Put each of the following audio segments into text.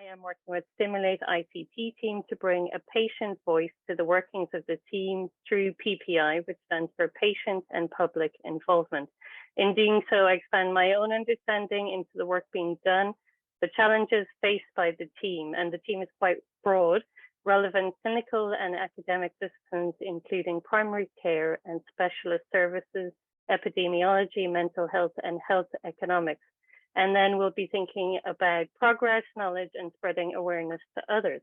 I am working with STIMULATE-ICP team to bring a patient voice to the workings of the team through PPI, which stands for Patient and Public Involvement. In doing so, I expand my own understanding into the work being done, the challenges faced by the team, and the team is quite broad, relevant clinical and academic disciplines, including primary care and specialist services, epidemiology, mental health, and health economics. And then we'll be thinking about progress, knowledge, and spreading awareness to others.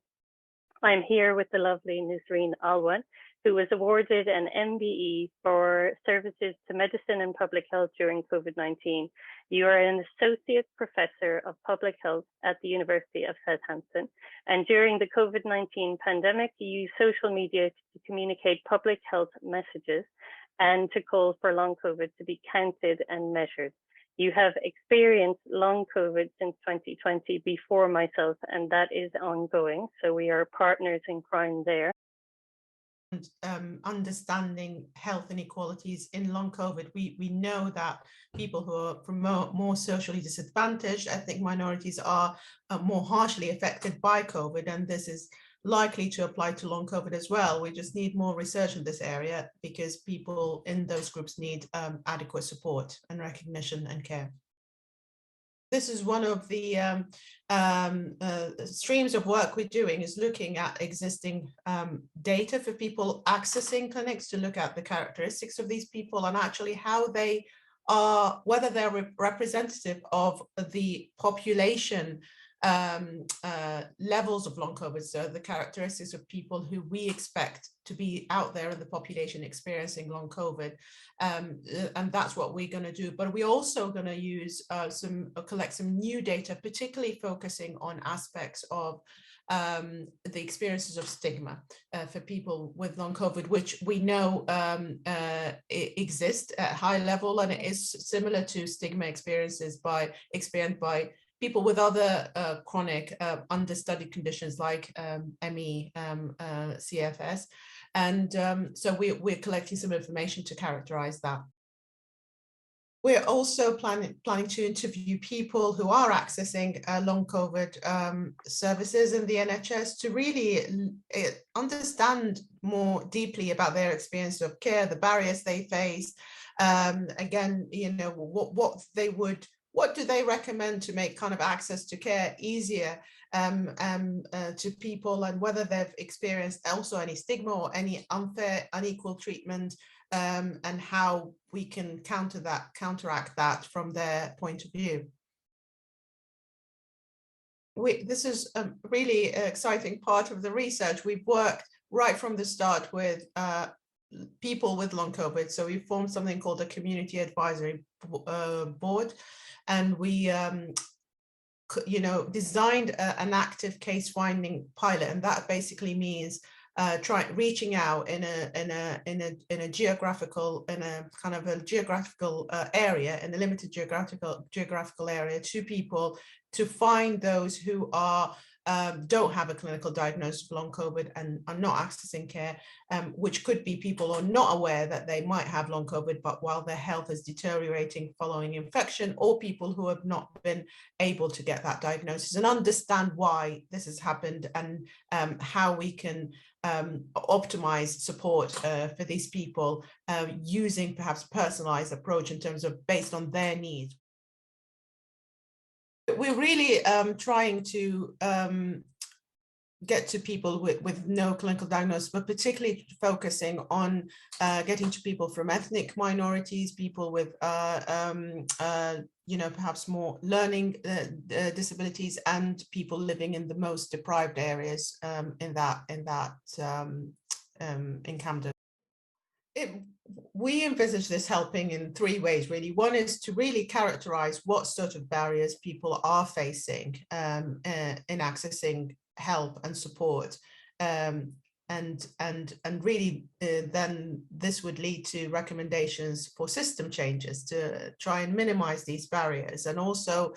I'm here with the lovely Nisreen Alwan, who was awarded an MBE for services to medicine and public health during COVID-19. You are an associate professor of public health at the University of Southampton. And during the COVID-19 pandemic, you used social media to communicate public health messages and to call for long COVID to be counted and measured. You have experienced long COVID since 2020 before myself, and that is ongoing. So we are partners in crime there. And understanding health inequalities in long COVID, we know that people who are from more socially disadvantaged, ethnic minorities, are more harshly affected by COVID, and this is likely to apply to long COVID as well. We just need more research in this area because people in those groups need adequate support and recognition and care. This is one of the streams of work we're doing, is looking at existing data for people accessing clinics, to look at the characteristics of these people and actually how they are, whether they're representative of the population levels of long COVID, so the characteristics of people who we expect to be out there in the population experiencing long COVID, and that's what we're going to do. But we're also going to use collect some new data, particularly focusing on aspects of the experiences of stigma for people with long COVID, which we know exist at high level, and it is similar to stigma experienced by people with other chronic understudied conditions like ME, CFS. And so we're collecting some information to characterize that. We're also planning to interview people who are accessing long COVID services in the NHS to really understand more deeply about their experience of care, the barriers they face. Again, you know, what do they recommend to make kind of access to care easier to people, and whether they've experienced also any stigma or any unfair, unequal treatment, and how we can counteract that from their point of view. This is a really exciting part of the research. We've worked right from the start with people with long COVID. So we formed something called a community advisory board, and we designed an active case finding pilot, and that basically means reaching out in a geographical area, in a limited geographical area, to people to find those who are don't have a clinical diagnosis of long COVID and are not accessing care, which could be people who are not aware that they might have long COVID, but while their health is deteriorating following infection, or people who have not been able to get that diagnosis, and understand why this has happened, and how we can optimize support for these people using perhaps personalized approach in terms of based on their needs. We're really trying to get to people with no clinical diagnosis, but particularly focusing on getting to people from ethnic minorities, people with perhaps more learning disabilities, and people living in the most deprived areas in Camden. We envisage this helping in three ways, really. One is to really characterize what sort of barriers people are facing in accessing help and support, and really then this would lead to recommendations for system changes to try and minimize these barriers. And also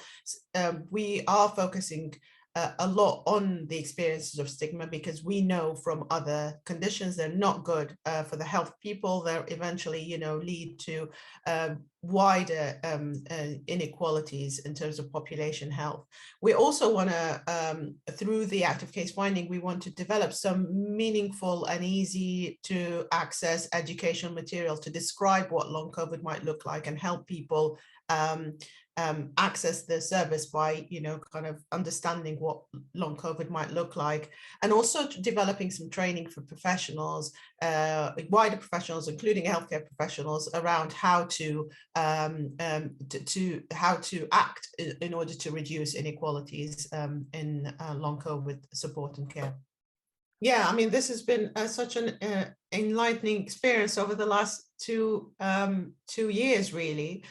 we are focusing a lot on the experiences of stigma, because we know from other conditions they're not good for the health of people. They're eventually, you know, lead to wider inequalities in terms of population health. We also want to, through the active case finding, we want to develop some meaningful and easy to access educational material to describe what long COVID might look like and help people access the service by, you know, kind of understanding what long COVID might look like, and also developing some training for professionals, wider professionals, including healthcare professionals, around how to how to act in order to reduce inequalities in long COVID support and care. Yeah, I mean, this has been such an enlightening experience over the last 2 years, really.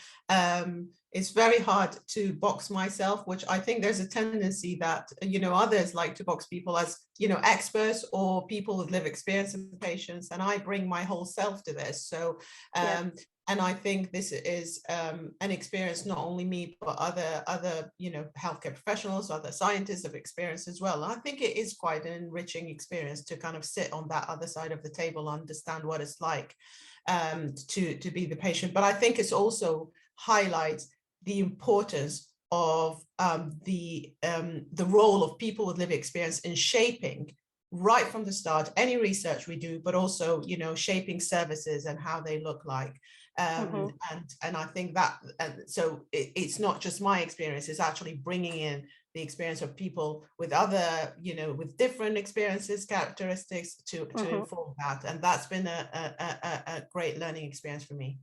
It's very hard to box myself, which I think there's a tendency that, you know, others like to box people as, you know, experts or people with lived experience of patients, and I bring my whole self to this. So, and I think this is an experience not only me, but other you know, healthcare professionals, other scientists have experienced as well. And I think it is quite an enriching experience to kind of sit on that other side of the table, understand what it's like to be the patient. But I think it's also highlights the importance of the role of people with lived experience in shaping right from the start any research we do, but also, you know, shaping services and how they look like. And I think that, so it's not just my experience, it's actually bringing in the experience of people with other, you know, with different experiences, characteristics to inform that. And that's been a great learning experience for me.